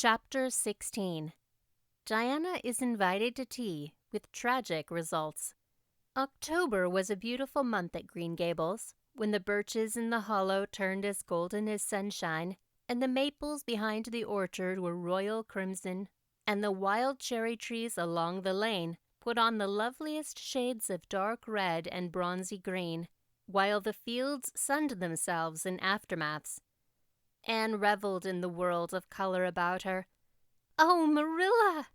Chapter 16. Diana is invited to tea with tragic results. October was a beautiful month at Green Gables, when the birches in the hollow turned as golden as sunshine, and the maples behind the orchard were royal crimson, and the wild cherry trees along the lane put on the loveliest shades of dark red and bronzy green, while the fields sunned themselves in aftermaths. Anne reveled in the world of color about her. "Oh, Marilla!"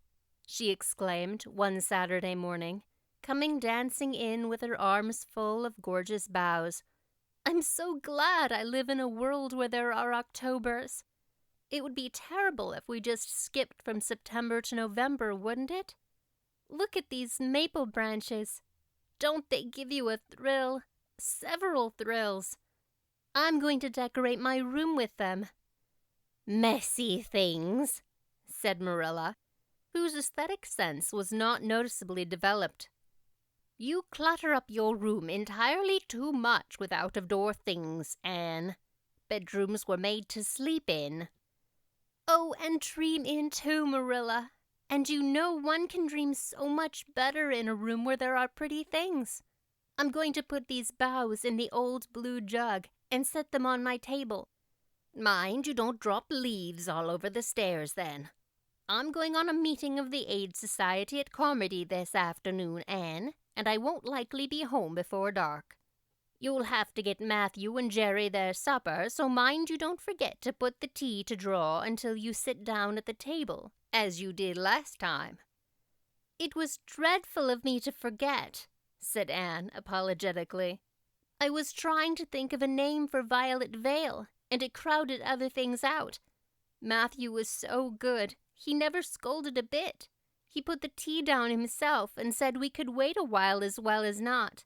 she exclaimed one Saturday morning, coming dancing in with her arms full of gorgeous boughs. "I'm so glad I live in a world where there are Octobers. It would be terrible if we just skipped from September to November, wouldn't it? Look at these maple branches. Don't they give you a thrill? Several thrills. I'm going to decorate my room with them." "Messy things," said Marilla, whose aesthetic sense was not noticeably developed. "You clutter up your room entirely too much with out-of-door things, Anne. Bedrooms were made to sleep in." "Oh, and dream in too, Marilla. And you know one can dream so much better in a room where there are pretty things. I'm going to put these boughs in the old blue jug and set them on my table. Mind you don't drop leaves all over the stairs then. I'm going on a meeting of the Aid Society at Carmody this afternoon, Anne, and I won't likely be home before dark. You'll have to get Matthew and Jerry their supper, so mind you don't forget to put the tea to draw until you sit down at the table, as you did last time." "It was dreadful of me to forget," said Anne apologetically. "I was trying to think of a name for Violet Vale, and it crowded other things out. Matthew was so good. He never scolded a bit. He put the tea down himself and said we could wait a while as well as not.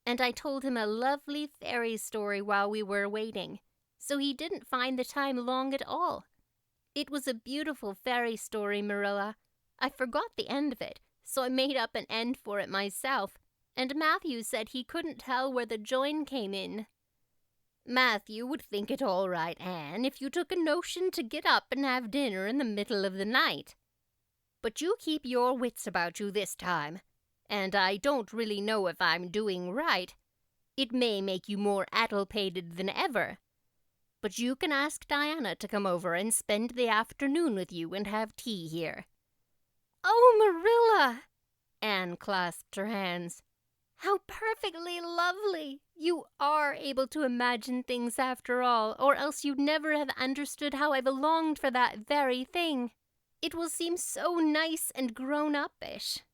And I told him a lovely fairy story while we were waiting, so he didn't find the time long at all. It was a beautiful fairy story, Marilla. I forgot the end of it, so I made up an end for it myself, and Matthew said he couldn't tell where the join came in." "Matthew would think it all right, Anne, if you took a notion to get up and have dinner in the middle of the night. But you keep your wits about you this time, and I don't really know if I'm doing right. It may make you more addlepated than ever. But you can ask Diana to come over and spend the afternoon with you and have tea here." "Oh, Marilla!" Anne clasped her hands. "How perfectly lovely! You are able to imagine things after all, or else you'd never have understood how I've longed for that very thing. It will seem so nice and grown-up-ish.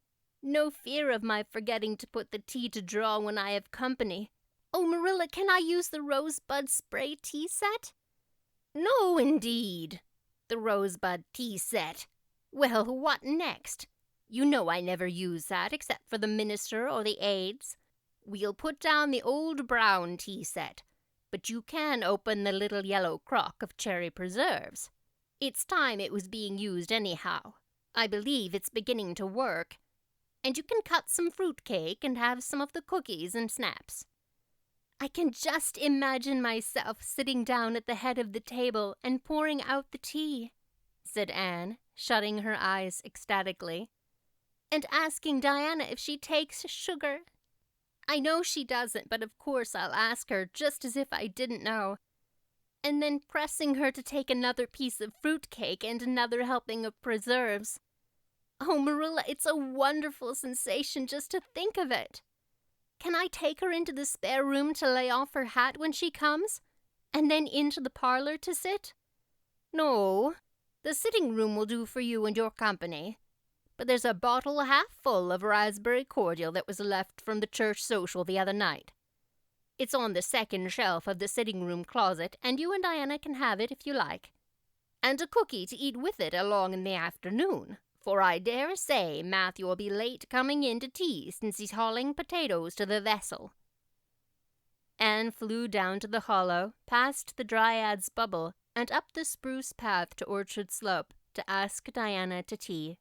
No fear of my forgetting to put the tea to draw when I have company. Oh, Marilla, can I use the rosebud spray tea set?" "No, indeed. The rosebud tea set. Well, what next? You know I never use that except for the minister or the aides. We'll put down the old brown tea set, but you can open the little yellow crock of cherry preserves. It's time it was being used anyhow. I believe it's beginning to work. And you can cut some fruit cake and have some of the cookies and snaps." "I can just imagine myself sitting down at the head of the table and pouring out the tea," said Anne, shutting her eyes ecstatically, "and asking Diana if she takes sugar. I know she doesn't, but of course I'll ask her, just as if I didn't know. And then pressing her to take another piece of fruit cake and another helping of preserves. Oh, Marilla, it's a wonderful sensation just to think of it. Can I take her into the spare room to lay off her hat when she comes, and then into the parlor to sit?" "No, the sitting room will do for you and your company. But there's a bottle half full of raspberry cordial that was left from the church social the other night. It's on the second shelf of the sitting room closet, and you and Diana can have it if you like. And a cookie to eat with it along in the afternoon, for I dare say Matthew will be late coming in to tea since he's hauling potatoes to the vessel." Anne flew down to the hollow, past the Dryad's bubble, and up the spruce path to Orchard Slope to ask Diana to tea.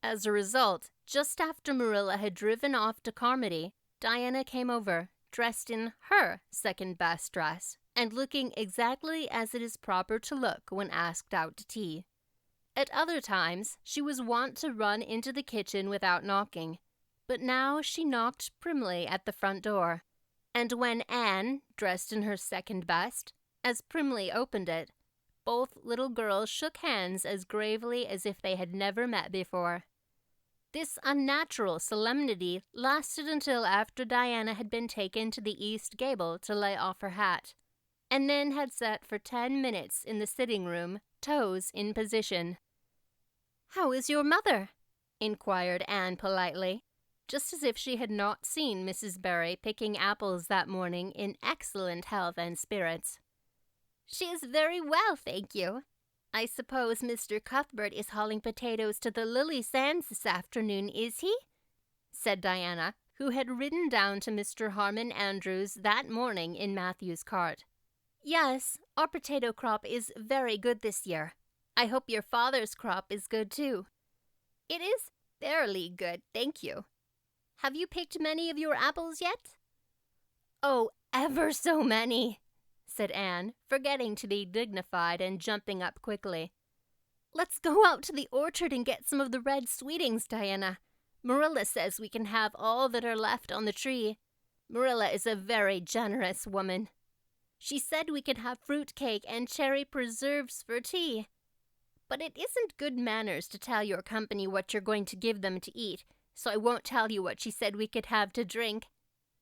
As a result, just after Marilla had driven off to Carmody, Diana came over, dressed in her second-best dress, and looking exactly as it is proper to look when asked out to tea. At other times, she was wont to run into the kitchen without knocking, but now she knocked primly at the front door, and when Anne, dressed in her second best, as primly opened it, both little girls shook hands as gravely as if they had never met before. This unnatural solemnity lasted until after Diana had been taken to the east gable to lay off her hat, and then had sat for 10 minutes in the sitting-room, toes in position. "How is your mother?" inquired Anne politely, just as if she had not seen Mrs. Barry picking apples that morning in excellent health and spirits. "She is very well, thank you. I suppose Mr. Cuthbert is hauling potatoes to the Lily Sands this afternoon, is he?" said Diana, who had ridden down to Mr. Harmon Andrews that morning in Matthew's cart. "Yes, our potato crop is very good this year. I hope your father's crop is good too." "It is fairly good, thank you. Have you picked many of your apples yet?" "Oh, ever so many," said Anne, forgetting to be dignified and jumping up quickly. "Let's go out to the orchard and get some of the red sweetings, Diana. Marilla says we can have all that are left on the tree. Marilla is a very generous woman. She said we could have fruit cake and cherry preserves for tea. But it isn't good manners to tell your company what you're going to give them to eat, so I won't tell you what she said we could have to drink.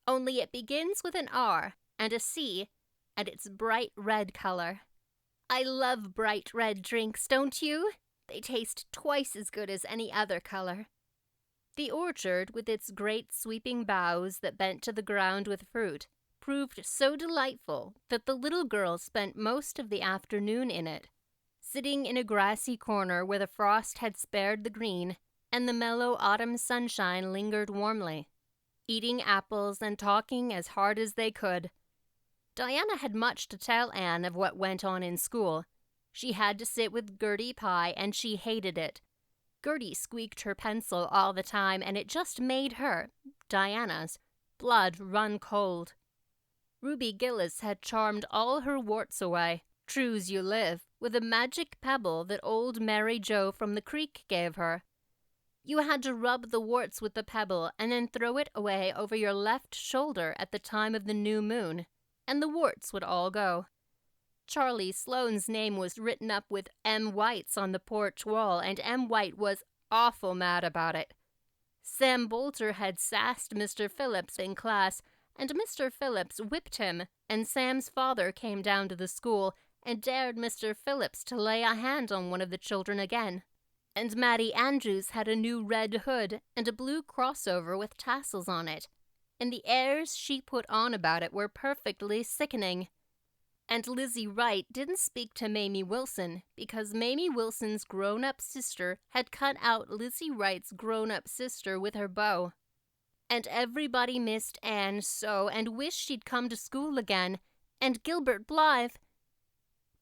Only it begins with an R and a C, and it's bright red color. I love bright red drinks, don't you? They taste twice as good as any other color." The orchard, with its great sweeping boughs that bent to the ground with fruit, proved so delightful that the little girls spent most of the afternoon in it, sitting in a grassy corner where the frost had spared the green and the mellow autumn sunshine lingered warmly, eating apples and talking as hard as they could. Diana had much to tell Anne of what went on in school. She had to sit with Gertie Pye, and she hated it. Gertie squeaked her pencil all the time, and it just made her, Diana's, blood run cold. Ruby Gillis had charmed all her warts away, true's you live, with a magic pebble that old Mary Joe from the creek gave her. You had to rub the warts with the pebble and then throw it away over your left shoulder at the time of the new moon, and the warts would all go. Charlie Sloane's name was written up with M. White's on the porch wall, and M. White was awful mad about it. Sam Bolter had sassed Mr. Phillips in class, and Mr. Phillips whipped him, and Sam's father came down to the school and dared Mr. Phillips to lay a hand on one of the children again. And Mattie Andrews had a new red hood and a blue crossover with tassels on it, and the airs she put on about it were perfectly sickening. And Lizzie Wright didn't speak to Mamie Wilson because Mamie Wilson's grown-up sister had cut out Lizzie Wright's grown-up sister with her bow. And everybody missed Anne so and wished she'd come to school again, and Gilbert Blythe.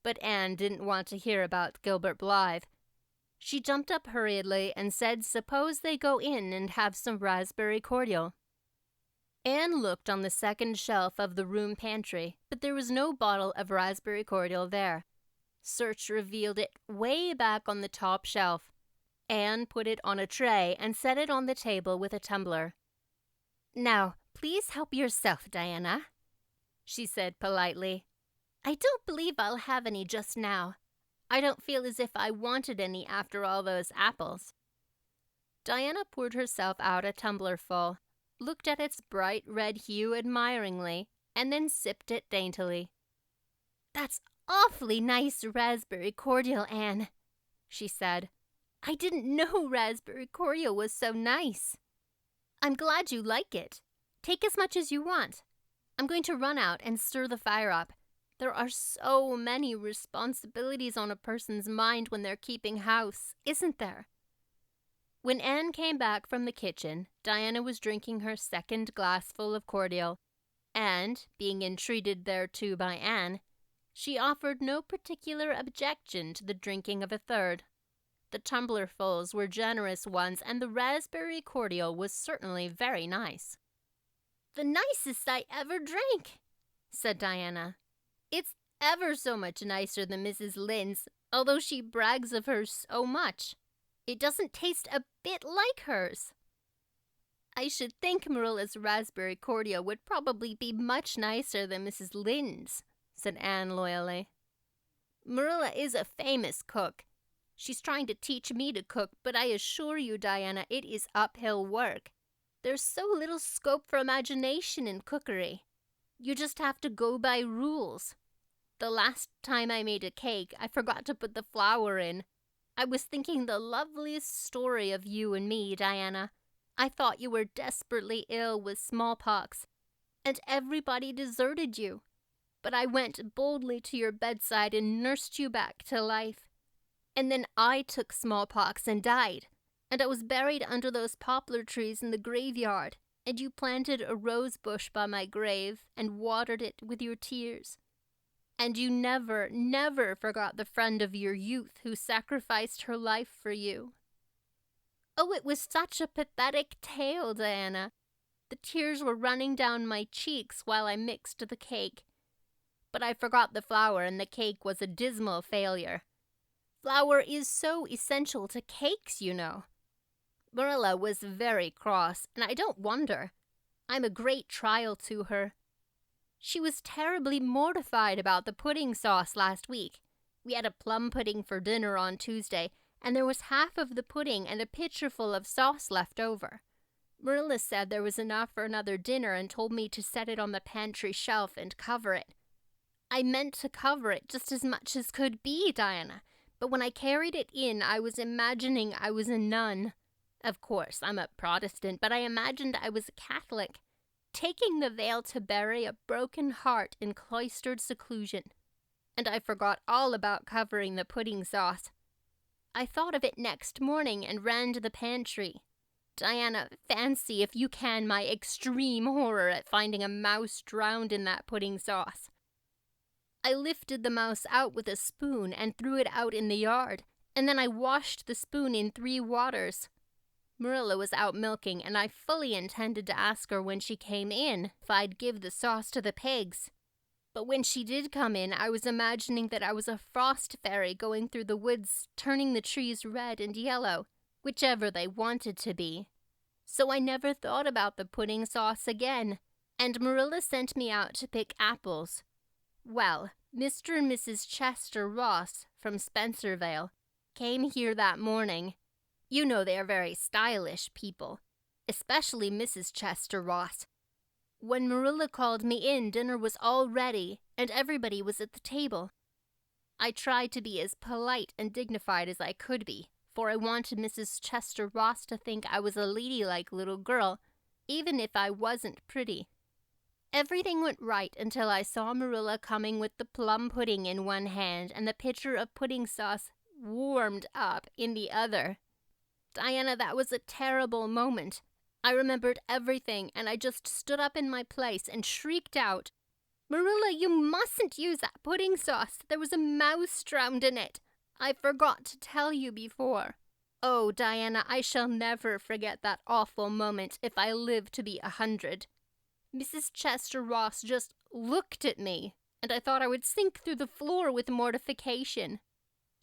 But Anne didn't want to hear about Gilbert Blythe. She jumped up hurriedly and said suppose they go in and have some raspberry cordial. Anne looked on the second shelf of the room pantry, but there was no bottle of raspberry cordial there. Search revealed it way back on the top shelf. Anne put it on a tray and set it on the table with a tumbler. "Now, please help yourself, Diana," she said politely. "I don't believe I'll have any just now. I don't feel as if I wanted any after all those apples." Diana poured herself out a tumblerful, looked at its bright red hue admiringly, and then sipped it daintily. "That's awfully nice raspberry cordial, Anne," she said. "I didn't know raspberry cordial was so nice. I'm glad you like it. Take as much as you want. I'm going to run out and stir the fire up. There are so many responsibilities on a person's mind when they're keeping house, isn't there?" When Anne came back from the kitchen, Diana was drinking her second glassful of cordial, and, being entreated thereto by Anne, she offered no particular objection to the drinking of a third. The tumblerfuls were generous ones, and the raspberry cordial was certainly very nice. "The nicest I ever drank," said Diana. "It's ever so much nicer than Mrs. Lynde's, although she brags of hers so much. It doesn't taste a bit like hers. I should think Marilla's raspberry cordial would probably be much nicer than Mrs. Lynde's, said Anne loyally. Marilla is a famous cook. She's trying to teach me to cook, but I assure you, Diana, it is uphill work. There's so little scope for imagination in cookery. You just have to go by rules. The last time I made a cake, I forgot to put the flour in. I was thinking the loveliest story of you and me, Diana. I thought you were desperately ill with smallpox, and everybody deserted you. But I went boldly to your bedside and nursed you back to life. And then I took smallpox and died, and I was buried under those poplar trees in the graveyard, and you planted a rose bush by my grave and watered it with your tears. And you never, never forgot the friend of your youth who sacrificed her life for you. Oh, it was such a pathetic tale, Diana. The tears were running down my cheeks while I mixed the cake. But I forgot the flour, and the cake was a dismal failure. Flour is so essential to cakes, you know. Marilla was very cross, and I don't wonder. I'm a great trial to her. She was terribly mortified about the pudding sauce last week. We had a plum pudding for dinner on Tuesday, and there was half of the pudding and a pitcherful of sauce left over. Marilla said there was enough for another dinner and told me to set it on the pantry shelf and cover it. I meant to cover it just as much as could be, Diana, but when I carried it in, I was imagining I was a nun. Of course, I'm a Protestant, but I imagined I was a Catholic, taking the veil to bury a broken heart in cloistered seclusion. And I forgot all about covering the pudding sauce. I thought of it next morning and ran to the pantry. Diana, fancy, if you can, my extreme horror at finding a mouse drowned in that pudding sauce. I lifted the mouse out with a spoon and threw it out in the yard, and then I washed the spoon in 3 waters. Marilla was out milking, and I fully intended to ask her when she came in if I'd give the sauce to the pigs. But when she did come in, I was imagining that I was a frost fairy going through the woods, turning the trees red and yellow, whichever they wanted to be. So I never thought about the pudding sauce again, and Marilla sent me out to pick apples. Well, Mr. and Mrs. Chester Ross from Spencervale came here that morning. You know they are very stylish people, especially Mrs. Chester Ross. When Marilla called me in, dinner was all ready, and everybody was at the table. I tried to be as polite and dignified as I could be, for I wanted Mrs. Chester Ross to think I was a ladylike little girl, even if I wasn't pretty. Everything went right until I saw Marilla coming with the plum pudding in one hand and the pitcher of pudding sauce warmed up in the other. Diana, that was a terrible moment. I remembered everything, and I just stood up in my place and shrieked out, "Marilla, you mustn't use that pudding sauce. There was a mouse drowned in it. I forgot to tell you before." Oh, Diana, I shall never forget that awful moment if I live to be 100. Mrs. Chester Ross just looked at me, and I thought I would sink through the floor with mortification.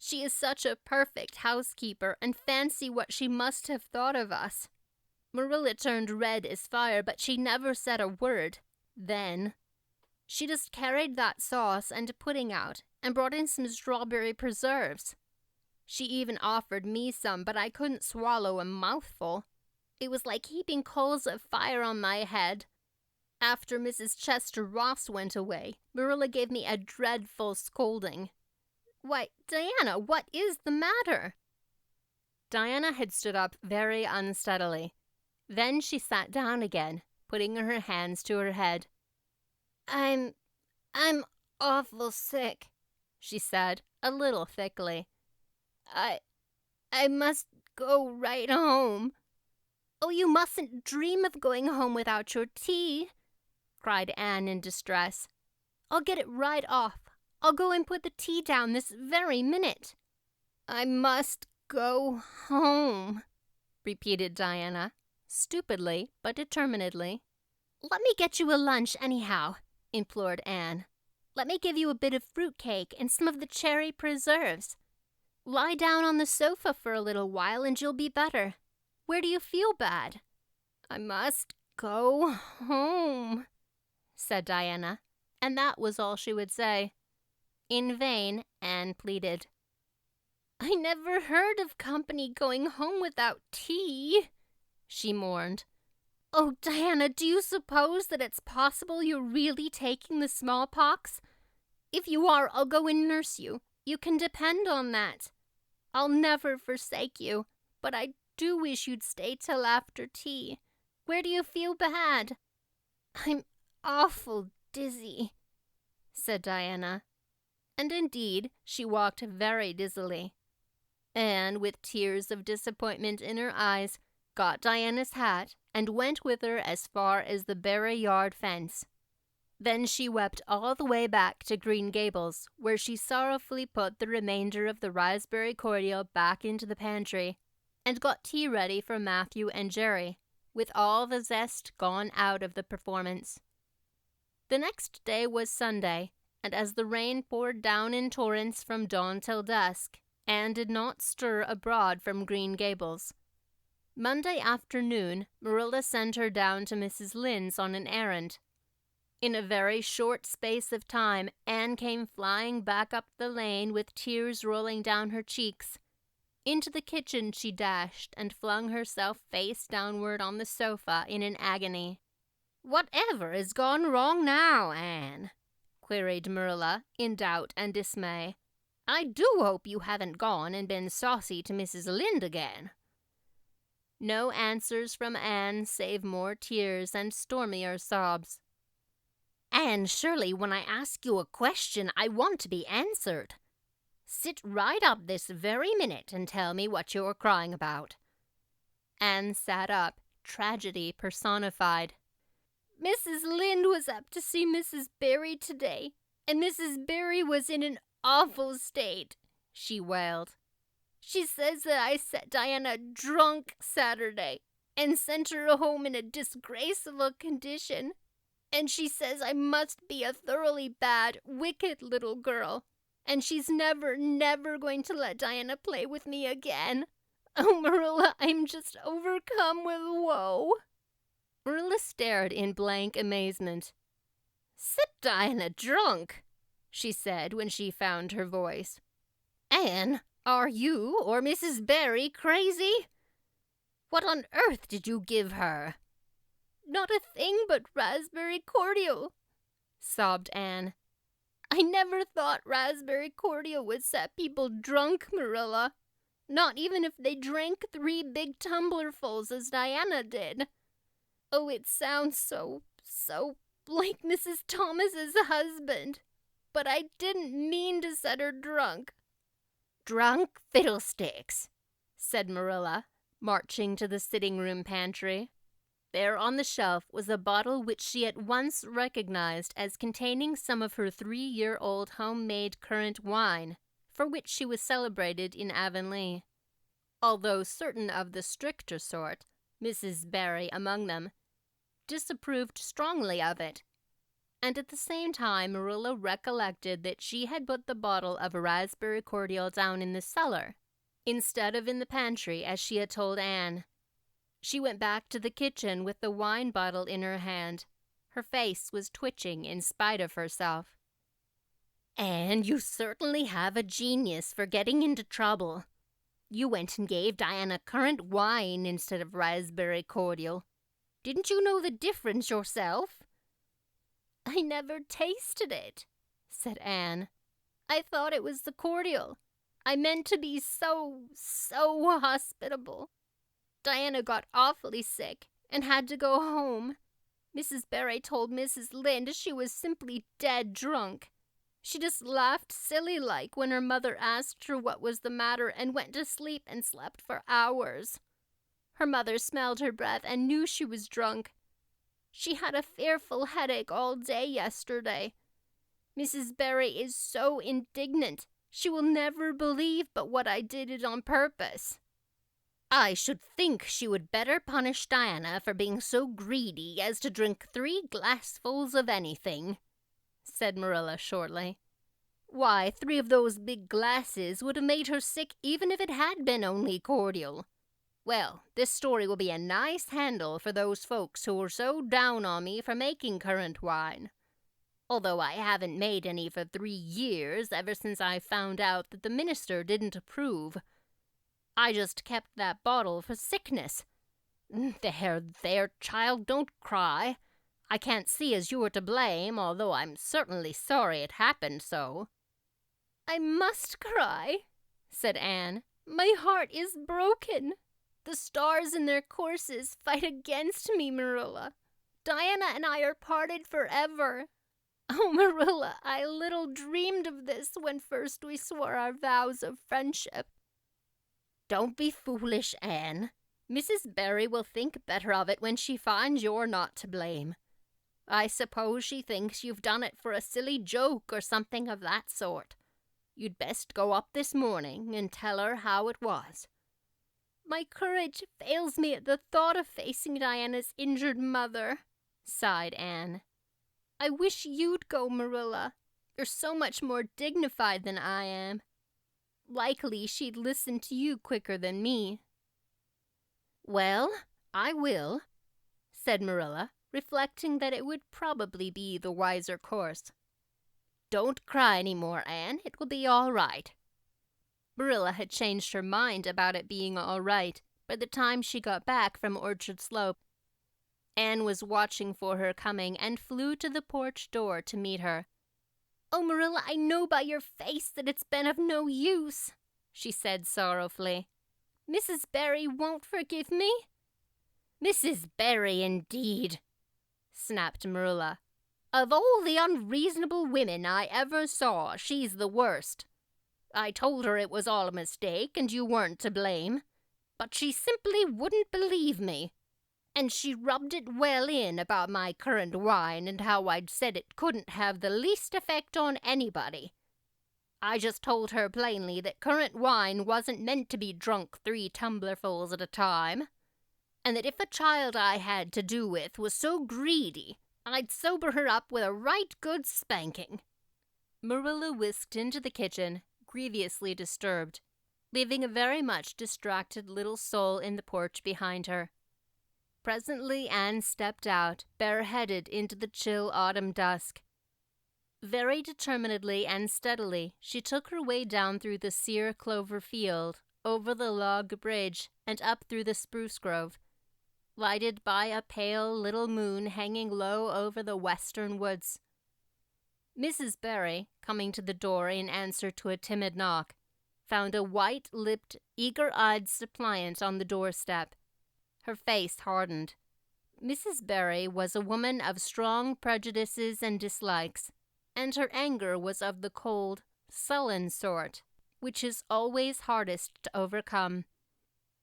She is such a perfect housekeeper, and fancy what she must have thought of us. Marilla turned red as fire, but she never said a word. Then she just carried that sauce and pudding out and brought in some strawberry preserves. She even offered me some, but I couldn't swallow a mouthful. It was like heaping coals of fire on my head. After Mrs. Chester Ross went away, Marilla gave me a dreadful scolding. "Why, Diana, what is the matter?" Diana had stood up very unsteadily. Then she sat down again, putting her hands to her head. I'm awful sick," she said, a little thickly. I must go right home." "Oh, you mustn't dream of going home without your tea," cried Anne in distress. "I'll get it right off. I'll go and put the tea down this very minute." "I must go home," repeated Diana, stupidly but determinedly. "Let me get you a lunch anyhow," implored Anne. Let me give you a bit of fruitcake and some of the cherry preserves. Lie down on the sofa for a little while and you'll be better. Where do you feel bad?" "I must go home," said Diana, and that was all she would say. In vain, Anne pleaded. "I never heard of company going home without tea," she mourned. "Oh, Diana, do you suppose that it's possible you're really taking the smallpox? If you are, I'll go and nurse you. You can depend on that. I'll never forsake you, but I do wish you'd stay till after tea. Where do you feel bad?" "I'm awful dizzy," said Diana. And indeed, she walked very dizzily. Anne, with tears of disappointment in her eyes, got Diana's hat and went with her as far as the Barry yard fence. Then she wept all the way back to Green Gables, where she sorrowfully put the remainder of the raspberry cordial back into the pantry, and got tea ready for Matthew and Jerry, with all the zest gone out of the performance. The next day was Sunday, and as the rain poured down in torrents from dawn till dusk, Anne did not stir abroad from Green Gables. Monday afternoon, Marilla sent her down to Mrs. Lynde's on an errand. In a very short space of time, Anne came flying back up the lane with tears rolling down her cheeks. Into the kitchen she dashed and flung herself face downward on the sofa in an agony. "Whatever has gone wrong now, Anne?" queried Marilla, in doubt and dismay. "I do hope you haven't gone and been saucy to Mrs. Lynde again." No answers from Anne save more tears and stormier sobs. "Anne Shirley, when I ask you a question, I want to be answered. Sit right up this very minute and tell me what you're crying about." Anne sat up, tragedy personified. "Mrs. Lynde was up to see Mrs. Barry today, and Mrs. Barry was in an awful state," she wailed. "She says that I set Diana drunk Saturday and sent her home in a disgraceful condition. And she says I must be a thoroughly bad, wicked little girl. And she's never going to let Diana play with me again. Oh, Marilla, I'm just overcome with woe." Marilla stared in blank amazement. "Set Diana drunk," she said when she found her voice. "Anne, are you or Mrs. Barry crazy? What on earth did you give her?" "Not a thing but raspberry cordial," sobbed Anne. "I never thought raspberry cordial would set people drunk, Marilla. Not even if they drank 3 big tumblerfuls as Diana did. Oh, it sounds so like Mrs. Thomas's husband. But I didn't mean to set her drunk." "Drunk fiddlesticks," said Marilla, marching to the sitting-room pantry. There on the shelf was a bottle which she at once recognized as containing some of her 3-year-old homemade currant wine, for which she was celebrated in Avonlea. Although certain of the stricter sort, Mrs. Barry among them, disapproved strongly of it. And at the same time Marilla recollected that she had put the bottle of raspberry cordial down in the cellar, instead of in the pantry as she had told Anne. She went back to the kitchen with the wine bottle in her hand. Her face was twitching in spite of herself. "Anne, you certainly have a genius for getting into trouble. You went and gave Diana currant wine instead of raspberry cordial. Didn't you know the difference yourself?" "I never tasted it," said Anne. "I thought it was the cordial. I meant to be so hospitable. Diana got awfully sick and had to go home. Mrs. Barry told Mrs. Lynde she was simply dead drunk. She just laughed silly-like when her mother asked her what was the matter and went to sleep and slept for hours. Her mother smelled her breath and knew she was drunk. She had a fearful headache all day yesterday. Mrs. Barry is so indignant. She will never believe but what I did it on purpose." "I should think she would better punish Diana for being so greedy as to drink 3 glassfuls of anything," said Marilla shortly. "Why, 3 of those big glasses would have made her sick even if it had been only cordial. Well, this story will be a nice handle for those folks who were so down on me for making currant wine. Although I haven't made any for 3 years, ever since I found out that the minister didn't approve. I just kept that bottle for sickness. There, child, don't cry. I can't see as you were to blame, although I'm certainly sorry it happened so." "I must cry," said Anne. "My heart is broken. The stars in their courses fight against me, Marilla. Diana and I are parted forever. Oh, Marilla, I little dreamed of this when first we swore our vows of friendship." "Don't be foolish, Anne. Mrs. Barry will think better of it when she finds you're not to blame. I suppose she thinks you've done it for a silly joke or something of that sort. You'd best go up this morning and tell her how it was." "My courage fails me at the thought of facing Diana's injured mother," sighed Anne. "I wish you'd go, Marilla. You're so much more dignified than I am. Likely she'd listen to you quicker than me." "Well, I will," said Marilla, reflecting that it would probably be the wiser course. "Don't cry any more, Anne. It will be all right." Marilla had changed her mind about it being all right by the time she got back from Orchard Slope. Anne was watching for her coming and flew to the porch door to meet her. "Oh, Marilla, I know by your face that it's been of no use," she said sorrowfully. "Mrs. Barry won't forgive me." "Mrs. Barry, indeed," snapped Marilla. "Of all the unreasonable women I ever saw, she's the worst. I told her it was all a mistake and you weren't to blame, but she simply wouldn't believe me. And she rubbed it well in about my currant wine and how I'd said it couldn't have the least effect on anybody. I just told her plainly that currant wine wasn't meant to be drunk 3 tumblerfuls at a time, and that if a child I had to do with was so greedy, I'd sober her up with a right good spanking." Marilla whisked into the kitchen, grievously disturbed, leaving a very much distracted little soul in the porch behind her. Presently Anne stepped out, bareheaded, into the chill autumn dusk. Very determinedly and steadily she took her way down through the sere clover field, over the log bridge, and up through the spruce grove, lighted by a pale little moon hanging low over the western woods. Mrs. Barry, coming to the door in answer to a timid knock, found a white-lipped, eager-eyed suppliant on the doorstep. Her face hardened. Mrs. Barry was a woman of strong prejudices and dislikes, and her anger was of the cold, sullen sort, which is always hardest to overcome.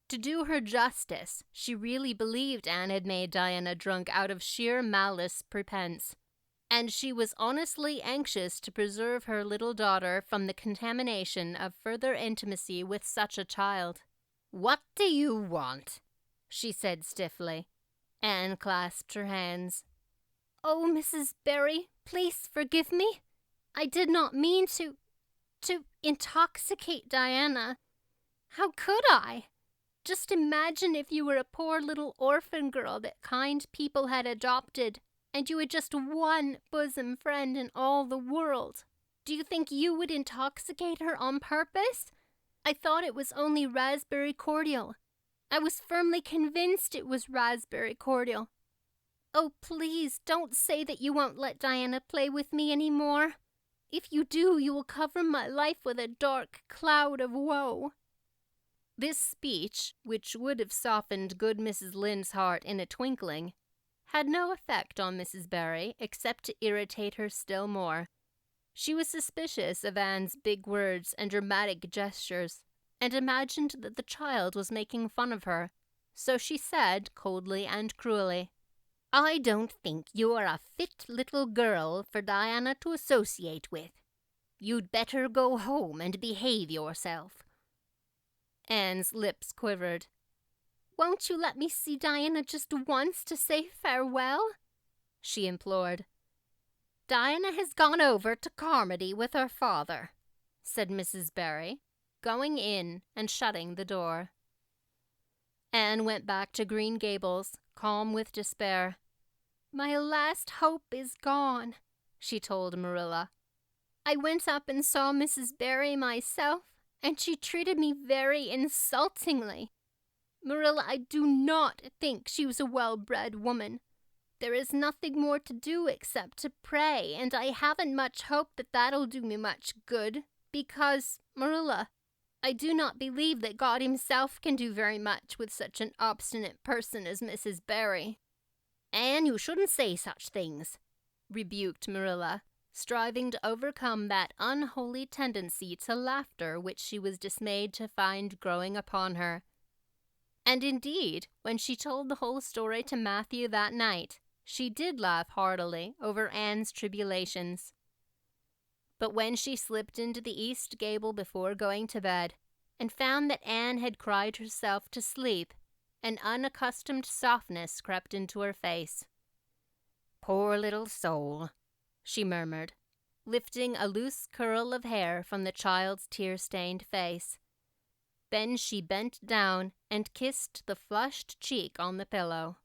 To do her justice, she really believed Anne had made Diana drunk out of sheer malice prepense, and she was honestly anxious to preserve her little daughter from the contamination of further intimacy with such a child. "What do you want?" she said stiffly. Anne clasped her hands. "Oh, Mrs. Barry, please forgive me. I did not mean to intoxicate Diana. How could I? Just imagine if you were a poor little orphan girl that kind people had adopted, and you had just one bosom friend in all the world. Do you think you would intoxicate her on purpose? I thought it was only raspberry cordial. I was firmly convinced it was raspberry cordial. Oh, please don't say that you won't let Diana play with me any more. If you do, you will cover my life with a dark cloud of woe." This speech, which would have softened good Mrs. Lynde's heart in a twinkling, had no effect on Mrs. Barry except to irritate her still more. She was suspicious of Anne's big words and dramatic gestures, and imagined that the child was making fun of her, so she said coldly and cruelly, "I don't think you are a fit little girl for Diana to associate with. You'd better go home and behave yourself." Anne's lips quivered. "Won't you let me see Diana just once to say farewell?" she implored. "Diana has gone over to Carmody with her father," said Mrs. Barry, going in and shutting the door. Anne went back to Green Gables, calm with despair. "My last hope is gone," she told Marilla. "I went up and saw Mrs. Barry myself, and she treated me very insultingly. Marilla, I do not think she was a well-bred woman. There is nothing more to do except to pray, and I haven't much hope that that'll do me much good, because, Marilla, I do not believe that God himself can do very much with such an obstinate person as Mrs. Barry." "Anne, you shouldn't say such things," rebuked Marilla, striving to overcome that unholy tendency to laughter which she was dismayed to find growing upon her. And indeed, when she told the whole story to Matthew that night, she did laugh heartily over Anne's tribulations. But when she slipped into the east gable before going to bed, and found that Anne had cried herself to sleep, an unaccustomed softness crept into her face. "Poor little soul," she murmured, lifting a loose curl of hair from the child's tear-stained face. Then she bent down and kissed the flushed cheek on the pillow.